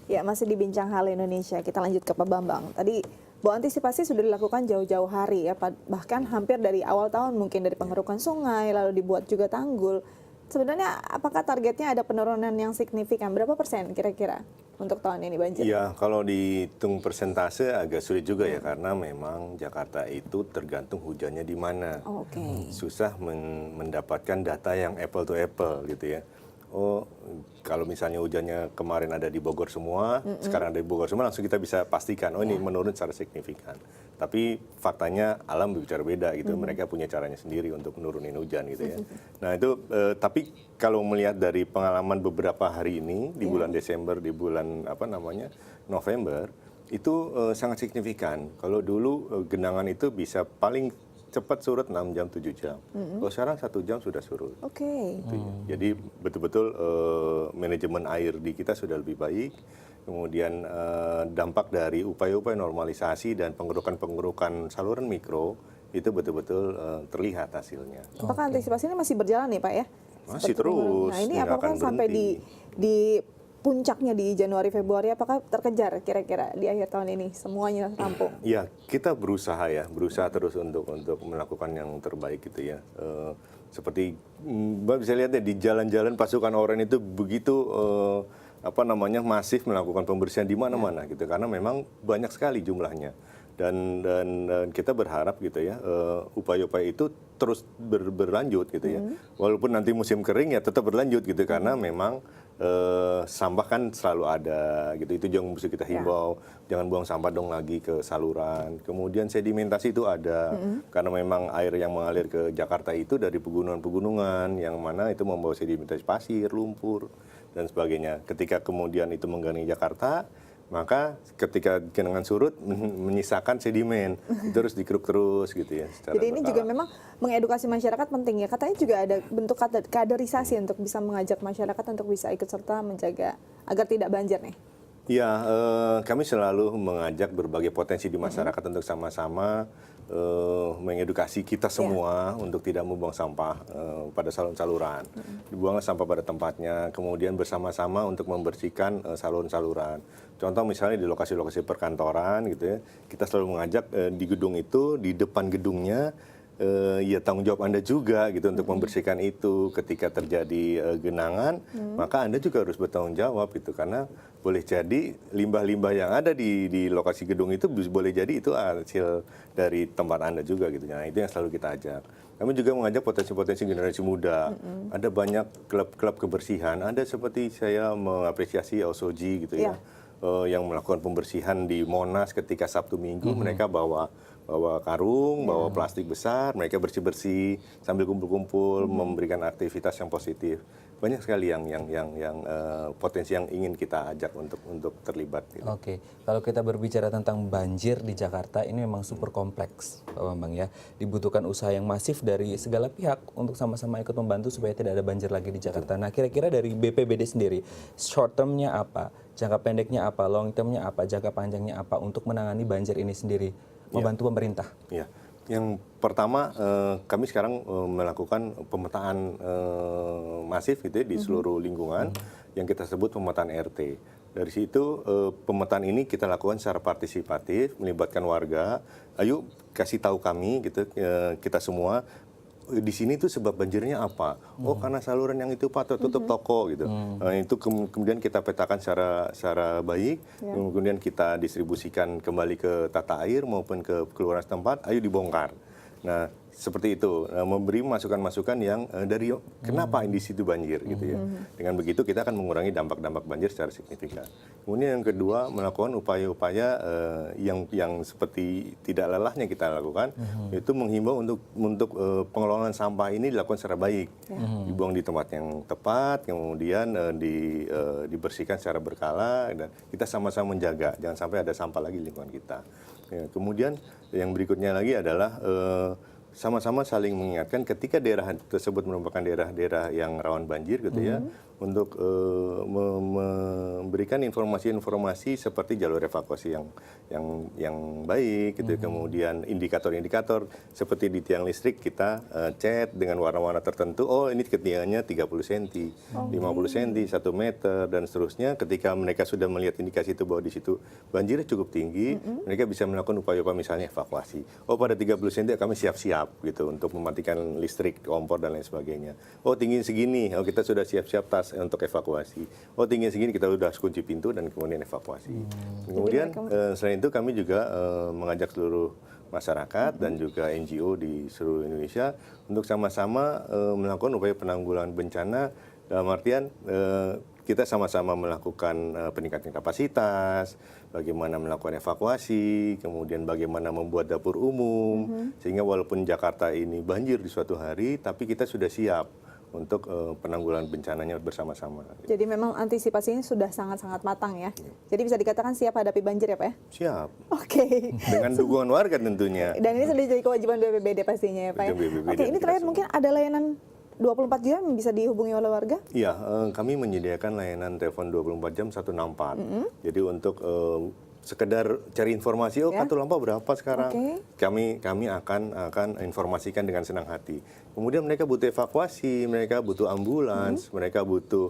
Ya, masih di Bincang Hal Indonesia. Kita lanjut ke Pak Bambang. Tadi bahwa antisipasi sudah dilakukan jauh-jauh hari ya, bahkan hampir dari awal tahun mungkin dari pengerukan sungai, lalu dibuat juga tanggul. Sebenarnya apakah targetnya ada penurunan yang signifikan? Berapa persen kira-kira untuk tahun ini banjir? Iya, kalau dihitung persentase agak sulit juga ya, karena memang Jakarta itu tergantung hujannya di mana. Oke. Susah mendapatkan data yang apple to apple gitu ya. Oh, kalau misalnya hujannya kemarin ada di Bogor semua, sekarang ada di Bogor semua, langsung kita bisa pastikan, oh ini menurun secara signifikan. Tapi faktanya alam berbicara beda gitu, mereka punya caranya sendiri untuk menurunin hujan gitu ya. Nah itu, tapi kalau melihat dari pengalaman beberapa hari ini, di bulan Desember, di bulan November, itu sangat signifikan. Kalau dulu genangan itu bisa paling cepat surut 6 jam, 7 jam. Kalau sekarang 1 jam sudah surut. Oke. Gitu ya. Jadi betul-betul manajemen air di kita sudah lebih baik. Kemudian dampak dari upaya-upaya normalisasi dan pengerukan saluran mikro itu betul-betul terlihat hasilnya. Apakah antisipasi ini masih berjalan nih Pak ya? Masih Seperti terus, Nah ini nggak apakah akan sampai berhenti. di puncaknya di Januari Februari apakah terkejar kira-kira di akhir tahun ini semuanya rampung? Ya, kita berusaha terus untuk melakukan yang terbaik gitu ya. Seperti Mbak bisa lihat ya di jalan-jalan pasukan oranye itu begitu masif melakukan pembersihan di mana-mana gitu, karena memang banyak sekali jumlahnya. Dan kita berharap gitu ya, upaya-upaya itu terus berlanjut gitu ya. Walaupun nanti musim kering ya tetap berlanjut gitu, karena memang sampah kan selalu ada gitu. Itu yang mesti kita himbau, jangan buang sampah dong lagi ke saluran. Kemudian sedimentasi itu ada, karena memang air yang mengalir ke Jakarta itu dari pegunungan-pegunungan yang mana itu membawa sedimentasi pasir, lumpur dan sebagainya. Ketika kemudian itu mengganggu Jakarta, maka ketika genangan surut menyisakan sedimen, itu harus dikeruk terus gitu ya. Jadi ini juga memang mengedukasi masyarakat penting ya. Katanya juga ada bentuk kaderisasi untuk bisa mengajak masyarakat untuk bisa ikut serta menjaga agar tidak banjir nih. Ya, kami selalu mengajak berbagai potensi di masyarakat untuk sama-sama mengedukasi kita semua untuk tidak membuang sampah pada saluran-saluran. Dibuanglah sampah pada tempatnya, kemudian bersama-sama untuk membersihkan saluran-saluran. Contoh misalnya di lokasi-lokasi perkantoran gitu ya, kita selalu mengajak di gedung itu, di depan gedungnya, ya tanggung jawab Anda juga gitu untuk membersihkan itu. Ketika terjadi genangan, maka Anda juga harus bertanggung jawab gitu, karena boleh jadi limbah-limbah yang ada di lokasi gedung itu boleh jadi itu hasil dari tempat Anda juga gitu. Nah, itu yang selalu kita ajak. Kami juga mengajak potensi-potensi generasi muda. Ada banyak klub-klub kebersihan. Ada seperti saya mengapresiasi Osoji gitu ya, yang melakukan pembersihan di Monas ketika Sabtu Minggu. Mereka bawa karung, bawa plastik besar, mereka bersih-bersih sambil kumpul-kumpul, memberikan aktivitas yang positif. Banyak sekali yang potensi yang ingin kita ajak untuk terlibat. Gitu. Oke, kalau kita berbicara tentang banjir di Jakarta, ini memang super kompleks, Pak Bambang ya. Dibutuhkan usaha yang masif dari segala pihak untuk sama-sama ikut membantu supaya tidak ada banjir lagi di Jakarta. Nah, kira-kira dari BPBD sendiri, short term-nya apa, jangka pendeknya apa, long term-nya apa, jangka panjangnya apa untuk menangani banjir ini sendiri, membantu pemerintah? Ya. Yang pertama, kami sekarang melakukan pemetaan masif gitu ya, di seluruh lingkungan yang kita sebut pemetaan RT. Dari situ pemetaan ini kita lakukan secara partisipatif, melibatkan warga. Ayo kasih tahu kami gitu, kita semua di sini tuh sebab banjirnya apa? Oh karena saluran yang itu Pak tutup toko gitu. Itu kemudian kita petakan secara baik, kemudian kita distribusikan kembali ke tata air maupun ke kelurahan setempat. Ayo dibongkar. Nah seperti itu, memberi masukan-masukan yang dari kenapa di situ banjir gitu ya. Dengan begitu kita akan mengurangi dampak-dampak banjir secara signifikan. Kemudian yang kedua, melakukan upaya-upaya yang seperti tidak lelahnya kita lakukan, yaitu menghimbau untuk pengelolaan sampah ini dilakukan secara baik. Dibuang di tempat yang tepat, kemudian dibersihkan secara berkala, dan kita sama-sama menjaga, jangan sampai ada sampah lagi di lingkungan kita. Ya, kemudian yang berikutnya lagi adalah sama-sama saling mengingatkan ketika daerah tersebut merupakan daerah-daerah yang rawan banjir gitu ya, untuk memberikan informasi-informasi seperti jalur evakuasi yang baik gitu. Kemudian indikator-indikator seperti di tiang listrik kita cat dengan warna-warna tertentu, oh ini ketinggiannya 30 cm, 50 cm, 1 meter dan seterusnya. Ketika mereka sudah melihat indikasi itu bahwa di situ banjirnya cukup tinggi, mereka bisa melakukan upaya-upaya misalnya evakuasi. Oh pada 30 cm kami siap-siap gitu untuk mematikan listrik, kompor dan lain sebagainya. Oh tinggi segini, oh kita sudah siap-siap tas untuk evakuasi. Oh tinggi segini kita sudah kunci pintu dan kemudian evakuasi. Kemudian selain itu kami juga mengajak seluruh masyarakat dan juga NGO di seluruh Indonesia untuk sama-sama melakukan upaya penanggulangan bencana dalam artian kita sama-sama melakukan peningkatan kapasitas, bagaimana melakukan evakuasi, kemudian bagaimana membuat dapur umum, sehingga walaupun Jakarta ini banjir di suatu hari, tapi kita sudah siap untuk penanggulangan bencananya bersama-sama. Jadi memang antisipasinya sudah sangat-sangat matang ya. Jadi bisa dikatakan siap hadapi banjir ya Pak ya? Siap. Oke. Dengan dukungan warga tentunya. Dan ini sudah jadi kewajiban BPBD pastinya ya Pak ya? BPBD Oke, ini kita terakhir semua. mungkin ada layanan 24 jam yang bisa dihubungi oleh warga? Iya, kami menyediakan layanan telepon 24 jam 164. Jadi untuk sekedar cari informasi, oh Ya. kartu lampa berapa sekarang? Oke. Kami akan informasikan dengan senang hati. Kemudian mereka butuh evakuasi, mereka butuh ambulans, mereka butuh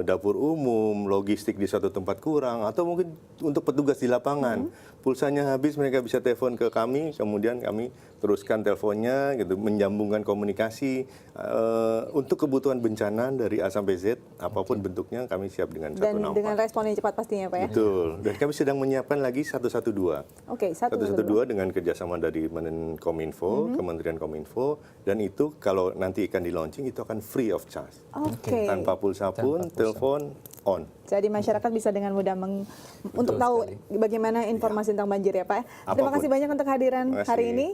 dapur umum, logistik di suatu tempat kurang, atau mungkin untuk petugas di lapangan. Pulsanya habis, mereka bisa telepon ke kami, kemudian kami teruskan teleponnya, gitu, menyambungkan komunikasi untuk kebutuhan bencana dari A sampai Z, apapun bentuknya kami siap dengan Dan 164. dengan respon yang cepat pastinya Pak ya? Betul. Dan kami sedang menyiapkan lagi 112. Oke, 112 dengan kerjasama dari Menkominfo, Kementerian Kominfo, dan itu kalau nanti akan di launching itu akan free of charge. Oke. Tanpa pulsa pun, telepon on. Jadi masyarakat bisa dengan mudah untuk tahu bagaimana informasi tentang banjir ya Pak. Terima Apapun. kasih banyak untuk kehadiran Terima kasih. hari ini.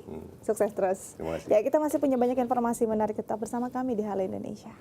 Sukses terus. Terima kasih. Ya, kita masih punya banyak informasi menarik, tetap bersama kami di Halo Indonesia.